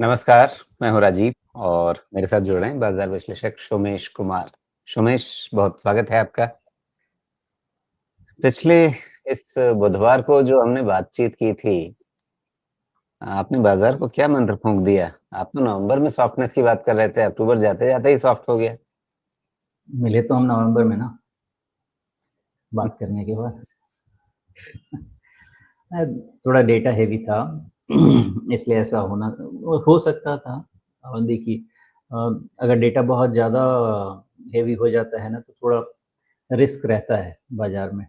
नमस्कार, मैं हूँ राजीव और मेरे साथ जुड़ रहे हैं बाजार विश्लेषक सोमेश कुमार। सोमेश, बहुत स्वागत है आपका। पिछले इस बुधवार को जो हमने बातचीत की थी, आपने बाजार को क्या मंत्र फूँक दिया? आप तो नवंबर में सॉफ्टनेस की बात कर रहे थे, अक्टूबर जाते-जाते ही सॉफ्ट हो गया। मिले तो हम नवंबर में ना, बात करने के बाद। थोड़ा डेटा हेवी था इसलिए ऐसा होना हो सकता था। और देखिए, अगर डेटा बहुत ज़्यादा हेवी हो जाता है ना तो थोड़ा रिस्क रहता है बाजार में,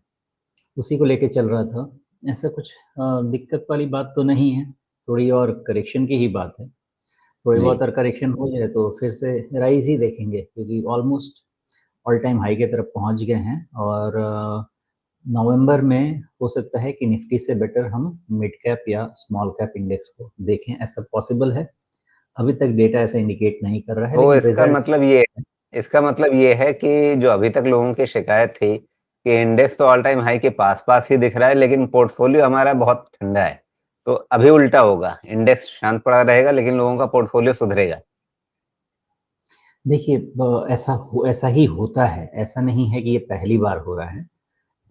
उसी को लेके चल रहा था। ऐसा कुछ दिक्कत वाली बात तो नहीं है, थोड़ी और करेक्शन की ही बात है। थोड़ी जी, बहुत और करेक्शन हो जाए तो फिर से राइज ही देखेंगे, क्योंकि ऑलमोस्ट ऑल टाइम हाई की तरफ पहुंच गए हैं। और नवंबर में हो सकता है कि निफ्टी से बेटर हम मिड कैप या स्मॉल कैप इंडेक्स को देखें, ऐसा पॉसिबल है। अभी तक डेटा ऐसा इंडिकेट नहीं कर रहा है, तो लेकिन रिजल्ट्स इसका मतलब ये है कि जो अभी तक लोगों की शिकायत थी कि इंडेक्स तो ऑल टाइम हाई के पास-पास ही दिख रहा है, लेकिन पोर्टफोलियो हमारा बहुत ठंडा है। तो अभी उल्टा होगा, इंडेक्स शांत पड़ा रहेगा लेकिन लोगों का पोर्टफोलियो सुधरेगा। देखिए, ऐसा ही होता है, ऐसा नहीं है कि ये पहली बार हो रहा है।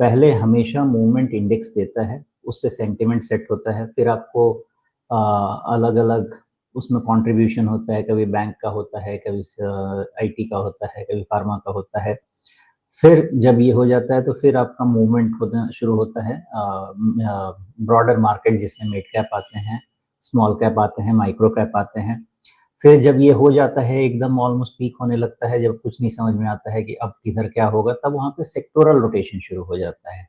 पहले हमेशा मूवमेंट इंडेक्स देता है, उससे सेंटिमेंट सेट होता है, फिर आपको अलग-अलग उसमें कंट्रीब्यूशन होता है, कभी बैंक का होता है, कभी आईटी का होता है, कभी फार्मा का होता है। फिर जब ये हो जाता है तो फिर आपका मूवमेंट होना शुरू होता है, ब्रॉडर मार्केट जिसमें मिड कैप आते हैं, स्मॉल कैप आते हैं, माइक्रो कैप आते हैं। फिर जब ये हो जाता है, एकदम ऑलमोस्ट पीक होने लगता है, जब कुछ नहीं समझ में आता है कि अब किधर क्या होगा, तब वहाँ पे सेक्टोरल रोटेशन शुरू हो जाता है।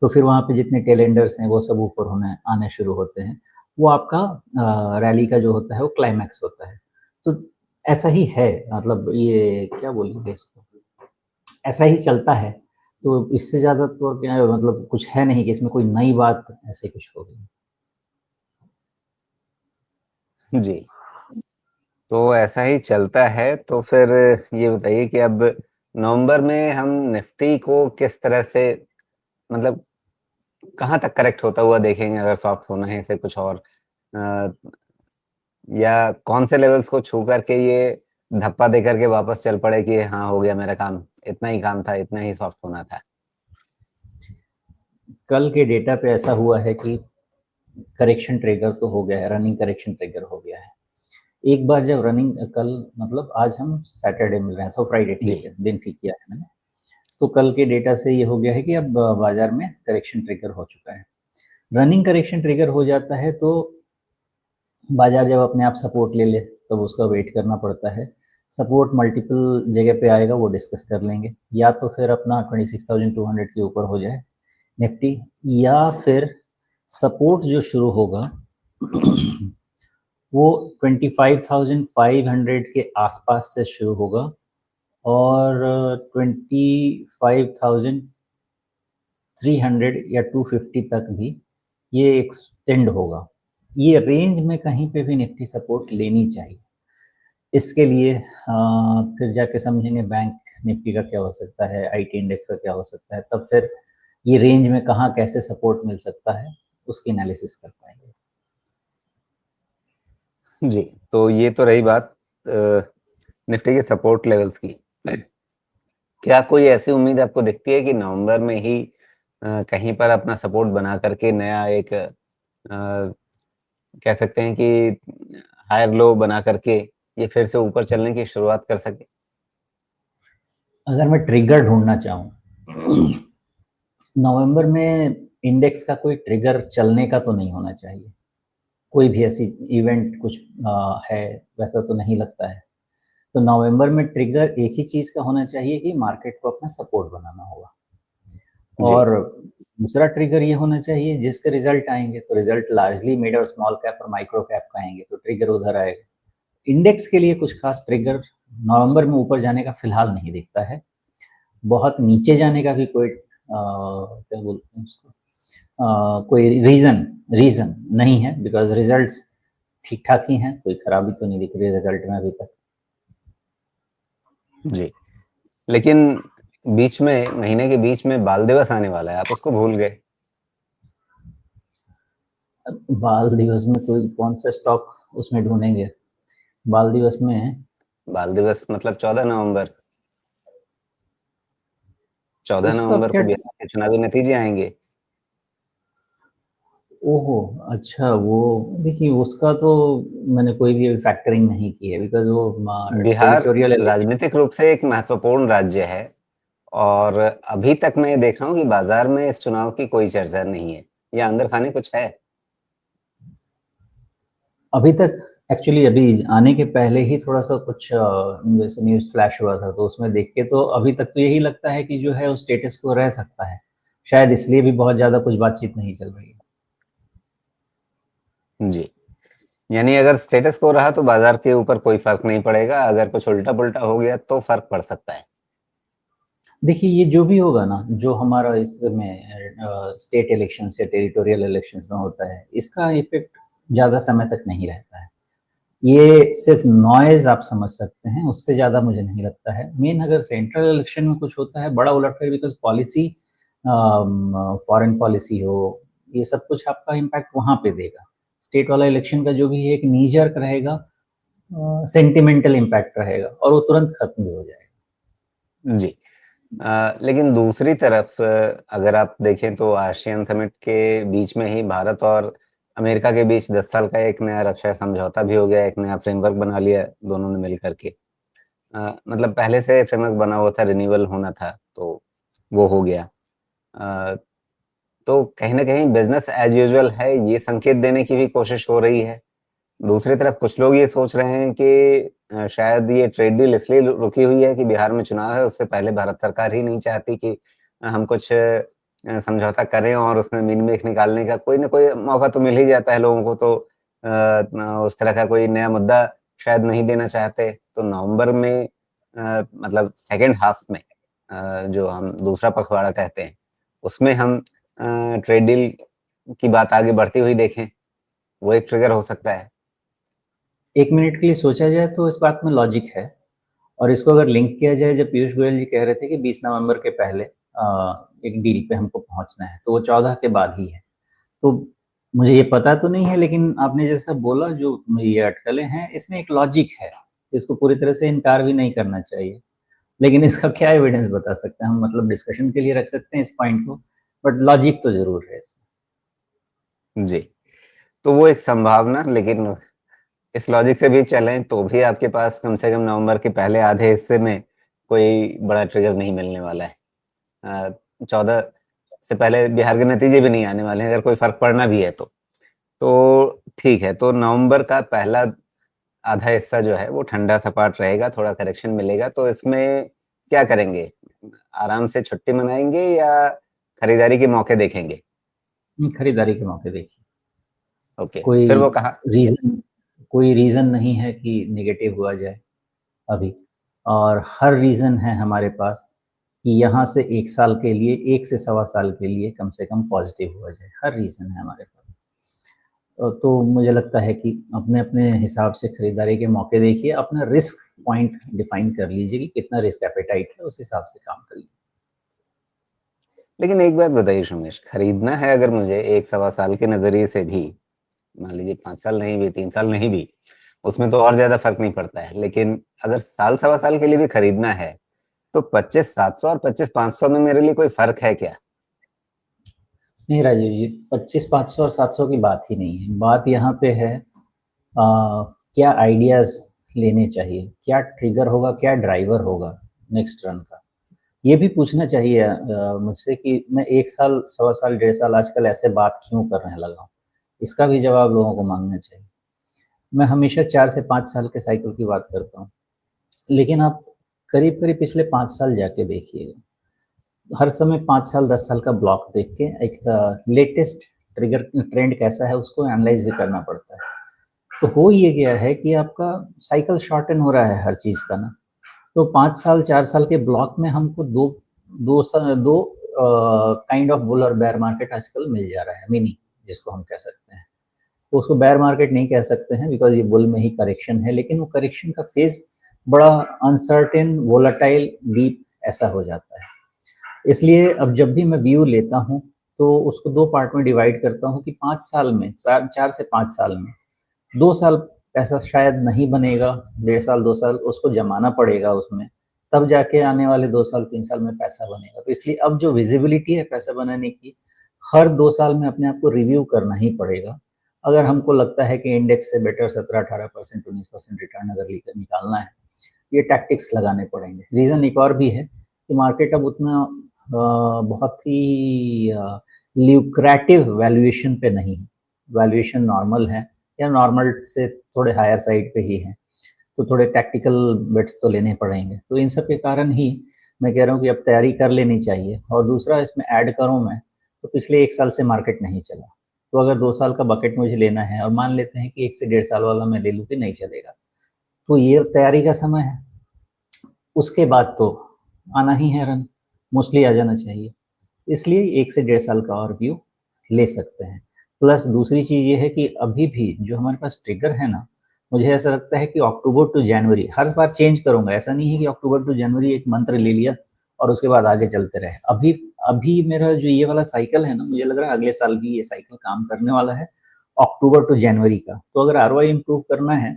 तो फिर वहाँ पे जितने कैलेंडर्स हैं वो सब ऊपर होने आने शुरू होते हैं। वो आपका रैली का जो होता है वो क्लाइमैक्स होता है। तो ऐसा ही है, मतलब ये क्या बोलेंगे इसको, ऐसा ही चलता है। तो इससे ज़्यादा तो क्या है, मतलब कुछ है नहीं कि इसमें कोई नई बात ऐसे कुछ हो गई। जी। तो ऐसा ही चलता है, तो फिर ये बताइए कि अब नवंबर में हम निफ्टी को किस तरह से, मतलब कहाँ तक करेक्ट होता हुआ देखेंगे अगर सॉफ्ट होना है इसे कुछ और, अ, या कौन से लेवल्स को छू करके ये धप्पा दे करके वापस चल पड़े कि हाँ, हो गया मेरा काम, इतना ही काम था, इतना ही सॉफ्ट होना था? कल के डेटा पे ऐसा हुआ है कि करेक्शन ट्रिगर तो हो गया है, रनिंग करेक्शन ट्रिगर हो गया है। एक बार जब रनिंग कल, मतलब आज हम सैटरडे मिल रहे हैं तो फ्राइडे जी। ठीक है, दिन ठीक किया है मैंने। तो कल के डेटा से ये हो गया है कि अब बाजार में करेक्शन ट्रिगर हो चुका है। रनिंग करेक्शन ट्रिगर हो जाता है तो बाजार जब अपने आप सपोर्ट ले ले तब उसका वेट करना पड़ता है। सपोर्ट मल्टीपल जगह पे आएगा, वो डिस्कस कर लेंगे। या तो फिर अपना 26,200 के ऊपर हो जाए निफ्टी, या फिर सपोर्ट जो शुरू होगा वो 25,500 के आसपास से शुरू होगा, और 25,300 या 250 तक भी ये एक्सटेंड होगा। ये रेंज में कहीं पे भी निफ्टी सपोर्ट लेनी चाहिए। इसके लिए फिर जाके समझेंगे बैंक निफ्टी का क्या हो सकता है, आईटी इंडेक्स का क्या हो सकता है, तब फिर ये रेंज में कहाँ कैसे सपोर्ट मिल सकता है उसकी एनालिसिस कर पाएंगे। जी, तो ये तो रही बात निफ्टी के सपोर्ट लेवल्स की। क्या कोई ऐसी उम्मीद आपको दिखती है कि नवंबर में ही कहीं पर अपना सपोर्ट बना करके नया एक, कह सकते हैं कि हायर लो बना करके ये फिर से ऊपर चलने की शुरुआत कर सके? अगर मैं ट्रिगर ढूंढना चाहूँ, नवंबर में इंडेक्स का कोई ट्रिगर चलने का तो नहीं होना चाहिए। कोई भी ऐसी इवेंट कुछ है, वैसा तो नहीं लगता है। तो नवंबर में ट्रिगर एक ही चीज़ का होना चाहिए कि मार्केट को अपना सपोर्ट बनाना होगा। जी। और दूसरा ट्रिगर ये होना चाहिए जिसके रिजल्ट आएंगे, तो रिजल्ट लार्जली मिड और स्मॉल कैप और माइक्रो कैप का आएंगे, तो ट्रिगर उधर आएगा। इंडेक्स के लिए कुछ खास ट्रिगर नवंबर में ऊपर जाने का फिलहाल नहीं दिखता है। बहुत नीचे जाने का भी कोई क्या बोलते हैं उसको, कोई रीजन रीजन नहीं है, बिकॉज रिजल्ट्स ठीक ठाक ही हैं, कोई खराबी तो नहीं दिख रही रिजल्ट में अभी तक। जी। लेकिन बीच में, महीने के बीच में बाल दिवस आने वाला है, आप उसको भूल गए। अब बाल दिवस में कोई कौन सा स्टॉक उसमें ढूंढेंगे? बाल दिवस में बाल दिवस मतलब 14 नवंबर। 14 उसका नवंबर क्या? को बिहार के चुनावी नतीजे आएंगे। ओहो, अच्छा, वो देखिए उसका तो मैंने कोई भी फैक्टरिंग नहीं की है, बिकॉज वो बिहार टेरिटोरियल इलेक्शन। राजनीतिक रूप से एक महत्वपूर्ण राज्य है, और अभी तक मैं देख रहा हूँ कि बाजार में इस चुनाव की कोई चर्चा नहीं है, या अंदर खाने कुछ है। अभी तक एक्चुअली अभी आने के पहले ही थोड़ा सा कुछ जैसे न्यूज़ फ्लैश हुआ था, तो उसमें देख के तो अभी तक तो यही लगता है कि जो है वो स्टेटस को रह सकता है। शायद इसलिए भी बहुत ज़्यादा कुछ बातचीत नहीं चल रही है। जी, यानी अगर स्टेटस को रहा तो बाजार के ऊपर कोई फर्क नहीं पड़ेगा, अगर कुछ उल्टा पुल्टा हो गया तो फर्क पड़ सकता है। देखिए, ये जो भी होगा ना, जो हमारा इसमें स्टेट इलेक्शंस या टेरिटोरियल इलेक्शंस में होता है, इसका इफ़ेक्ट ज़्यादा समय तक नहीं रहता है। ये सिर्फ़ नॉइज़ आप समझ सकते हैं, उससे ज़्यादा मुझे नहीं लगता है। मेन अगर सेंट्रल इलेक्शन में कुछ होता है, बड़ा उलटफेर, बिकॉज़ पॉलिसी फॉरेन पॉलिसी हो, ये सब कुछ आपका इम्पैक्ट वहाँ पे देगा। स्टेट वाला इलेक्शन का जो भी है, एक नी जर्क रहेगा, सेंटिमेंटल इम्पैक्ट रहेगा और वो तुरंत खत्म भी हो जाएगा। जी। लेकिन दूसरी तरफ अगर आप देखें तो आसियान समिट के बीच में ही भारत और अमेरिका के बीच 10 साल का एक नया रक्षा समझौता भी हो गया, एक नया फ्रेमवर्क बना लिया दोनों ने मिल करके। मतलब पहले से फ्रेमवर्क बना हुआ था, रिन्यूअल होना था, तो वो हो गया। अ, तो कहीं न कहीं बिज़नेस एज़ यूजुअल है, ये संकेत देने की भी कोशिश हो रही है। दूसरी तरफ कुछ लोग ये सोच रहे हैं कि शायद ये ट्रेड डील इसलिए रुकी हुई है कि बिहार में चुनाव है, उससे पहले भारत सरकार ही नहीं चाहती कि हम कुछ समझौता करें, और उसमें मीन-मेख निकालने का कोई न कोई मौका तो मिल ही जाता है लोगों को, तो उस तरह का कोई नया मुद्दा शायद नहीं देना चाहते। तो नवंबर में मतलब सेकंड हाफ में जो हम दूसरा पखवाड़ा कहते हैं, उसमें हम ट्रेड डील की बात आगे बढ़ती हुई देखें, वो एक ट्रिगर हो सकता है। 1 मिनट के लिए सोचा जाए तो इस बात में लॉजिक है, और इसको अगर लिंक किया जाए, जब पीयूष गोयल जी कह रहे थे कि 20 नवंबर के पहले एक डील पे हमको पहुँचना है, तो वो 14 के बाद ही है। तो मुझे ये पता तो नहीं है, लेकिन आपने जैसा बोला, जो ये अटकलें हैं, इसमें एक लॉजिक है। इसको पूरी तरह से इनकार भी नहीं करना चाहिए। लेकिन इसका क्या एविडेंस बता सकते हैं हम? मतलब डिस्कशन के लिए रख सकते हैं इस पॉइंट को, बट लॉजिक तो ज़रूर है इसमें। जी, तो वो एक संभावना, लेकिन इस लॉजिक से भी चलें तो भी आपके पास कम से कम नवंबर के पहले आधे हिस्से में कोई बड़ा ट्रिगर नहीं मिलने वाला है। 14 से पहले बिहार के नतीजे भी नहीं आने वाले हैं, अगर कोई फ़र्क पड़ना भी है तो। तो ठीक है, तो नवंबर का पहला आधा हिस्सा जो है वो ठंडा सपाट रहेगा, थोड़ा करेक्शन मिलेगा, तो इसमें क्या करेंगे? आराम से छुट्टी मनाएँगे या खरीदारी के मौके देखेंगे? खरीदारी के मौके देखिए। ओके, कोई फिर वो कहाँ? रीज़न कोई रीज़न नहीं है कि नेगेटिव हुआ जाए अभी, और हर रीज़न है हमारे पास कि यहाँ से 1 साल के लिए, 1 से सवा साल के लिए कम से कम पॉज़िटिव हुआ जाए, हर रीज़न है हमारे पास। तो मुझे लगता है कि अपने-अपने हिसाब से खरीदारी के मौके देखिए, अपना रिस्क पॉइंट डिफ़ाइन कर लीजिए कि कितना रिस्क एपेटाइट है, उस हिसाब से काम करिए। लेकिन एक बात बताइए सोमेश, खरीदना है अगर मुझे 1 सवा साल के नज़रिए से भी, मान लीजिए 5 साल नहीं भी, 3 साल नहीं भी, उसमें तो और ज़्यादा फ़र्क नहीं पड़ता है। लेकिन अगर साल सवा साल के लिए भी खरीदना है, तो 25,700 और 25,500 में मेरे लिए कोई फ़र्क है क्या? नहीं राजीव जी, 25,500 और 700 की बात ही नहीं है। बात यहाँ पे है क्या आइडियाज़ लेने चाहिए, क्या ट्रिगर होगा, क्या ड्राइवर होगा नेक्स्ट रन का? ये भी पूछना चाहिए मुझसे कि मैं 1 साल, सवा साल, डेढ़ साल आजकल ऐसे बात क्यों करने लगा हूँ? इसका भी जवाब लोगों को माँगना चाहिए। मैं हमेशा 4 से 5 साल के साइकिल की बात करता हूँ, लेकिन आप करीब-करीब पिछले 5 साल जाके देखिएगा। हर समय 5 साल, 10 साल का ब्लॉक देख के एक लेटेस्ट ट्रिगर ट्रेंड कैसा है, उसको एनालाइज़ भी करना पड़ता है। तो हो ये गया है कि आपका साइकिल शॉर्टेन हो रहा है हर चीज़ का ना, तो 5 साल, 4 साल के ब्लॉक में हमको 2 काइंड ऑफ बुल और बेयर मार्केट आजकल मिल जा रहा है, मिनी जिसको हम कह सकते हैं। तो उसको बेयर मार्केट नहीं कह सकते हैं, बिकॉज़ ये बुल में ही करेक्शन है, लेकिन वो करेक्शन का फ़ेज़ बड़ा अनसर्टेन, वोलेटाइल, डीप ऐसा हो जाता है। इसलिए अब जब भी मैं व्यू लेता हूँ, तो उसको 2 पार्ट में डिवाइड करता हूँ कि 5 साल में, 4 से 5 साल में, 2 साल पैसा शायद नहीं बनेगा 1.5 साल 2 साल, उसको जमाना पड़ेगा उसमें, तब जाके आने वाले 2 साल 3 साल में पैसा बनेगा। तो इसलिए अब जो विजिबिलिटी है पैसा बनाने की, हर 2 साल में अपने आप को रिव्यू करना ही पड़ेगा। अगर हमको लगता है कि इंडेक्स से बेटर 17-18%, 19% रिटर्न अगर निकालना है, ये टैक्टिक्स लगाने पड़ेंगे। रीज़न एक और भी है कि मार्केट अब उतना बहुत ही ल्यूक्रेटिव वैल्यूएशन पे नहीं है। वैल्यूएशन नॉर्मल है या नॉर्मल से थोड़े हायर साइड पे ही है, तो थोड़े टैक्टिकल बेट्स तो लेने पड़ेंगे। तो इन सब के कारण ही मैं कह रहा हूँ कि अब तैयारी कर लेनी चाहिए। और दूसरा इसमें ऐड करूँ मैं, तो पिछले 1 साल से मार्केट नहीं चला, तो अगर 2 साल का बकेट मुझे लेना है और मान लेते हैं कि 1 से 1.5 साल वाला मैं ले लूँ कि नहीं चलेगा, तो ये तैयारी का समय है। उसके बाद तो आना ही है रन, मोस्टली आ जाना चाहिए। इसलिए 1 से 1.5 साल का और व्यू ले सकते हैं। प्लस दूसरी चीज़ ये है कि अभी भी जो हमारे पास ट्रिगर है ना, मुझे ऐसा लगता है कि अक्टूबर to January her bar change करूँगा, ऐसा नहीं है कि अक्टूबर टू जनवरी एक मंत्र ले लिया और उसके बाद आगे चलते रहे। अभी अभी मेरा जो ये वाला साइकिल है ना, मुझे लग रहा है अगले साल भी ये साइकिल काम करने वाला है, अक्टूबर टू जनवरी का। तो अगर आरओआई इम्प्रूव करना है,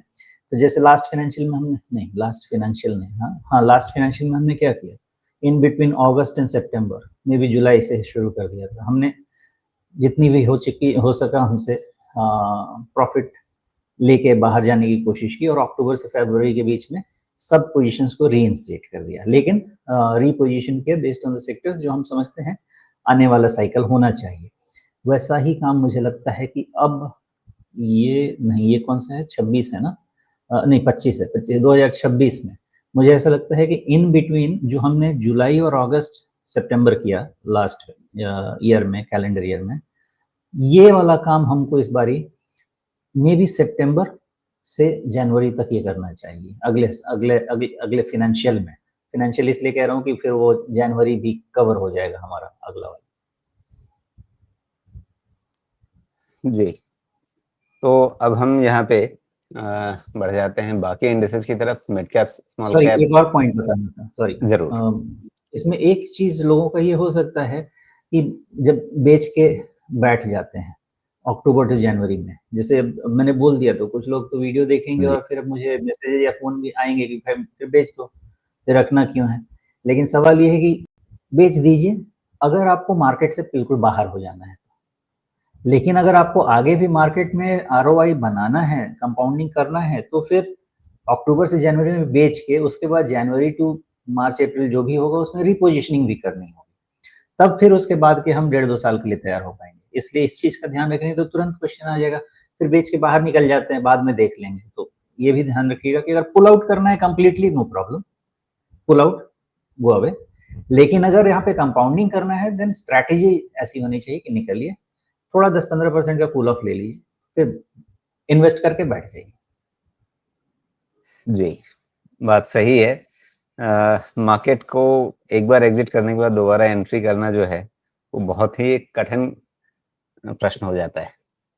तो जैसे लास्ट फाइनेंशियल में हमने नहीं, लास्ट फाइनेंशियल नहीं, लास्ट फाइनेंशियल में हमने क्या किया? इन बिटवीन अगस्त एंड सितंबर में भी जुलाई से शुरू कर दिया था हमने। जितनी भी हो सका हमसे प्रॉफिट लेके बाहर जाने की कोशिश की और अक्टूबर से फरवरी के बीच में सब पोजीशंस को रीइंस्टेट कर दिया, लेकिन रीपोजिशन किया बेस्ड ऑन द सेक्टर्स जो हम समझते हैं आने वाला साइकिल होना चाहिए। वैसा ही काम मुझे लगता है कि अब ये नहीं, ये कौन सा है, 26 है ना, नहीं 25 है, 2026 में मुझे ऐसा लगता है कि इन बिटवीन जो हमने जुलाई और अगस्त सितंबर किया लास्ट ईयर में, कैलेंडर ईयर में, ये वाला काम हमको इस बारी मे बी सितंबर से जनवरी तक ये करना चाहिए, अगले अगले अगले अगले फाइनेंशियल में। फाइनेंशियल इसलिए कह रहा हूँ कि फिर वो जनवरी भी कवर हो जाएगा हमारा अगला वाला। जी, तो अब हम यहाँ पे बढ़ जाते हैं बाकी इंडिसेस की तरफ, मिड कैप, स्मॉल कैप। एक और पॉइंट बताना था, सॉरी। जरूर। इसमें एक चीज लोगों का ये हो सकता है कि जब बेच के बैठ जाते हैं अक्टूबर टू जनवरी में, जैसे मैंने बोल दिया तो कुछ लोग तो वीडियो देखेंगे और फिर मुझे मैसेज या फोन भी आएंगे कि भाई फिर बेच दो, फिर रखना क्यों है। लेकिन सवाल ये है कि बेच दीजिए अगर आपको मार्केट से बिल्कुल बाहर हो जाना है। लेकिन अगर आपको आगे भी मार्केट में आरओआई बनाना है, कंपाउंडिंग करना है, तो फिर अक्टूबर से जनवरी में बेच के उसके बाद जनवरी टू मार्च अप्रैल जो भी होगा उसमें रिपोजिशनिंग भी करनी होगी, तब फिर उसके बाद के हम 1.5-2 साल के लिए तैयार हो पाएंगे। इसलिए इस चीज का ध्यान रखेंगे तो तुरंत क्वेश्चन आ जाएगा, फिर बेच के बाहर निकल जाते हैं, बाद में देख लेंगे। तो ये भी ध्यान रखिएगा कि अगर पुल आउट करना है completely, no problem, pull out, go away. लेकिन अगर यहाँ पे कंपाउंडिंग करना है देन स्ट्रैटेजी ऐसी होनी चाहिए कि निकलिए, थोड़ा 10-15% का कूल ऑफ ले लीजिए, फिर इन्वेस्ट करके बैठ जाइए। जी, बात सही है। मार्केट को एक बार एग्जिट करने के बाद दोबारा एंट्री करना जो है वो बहुत ही कठिन प्रश्न हो जाता है।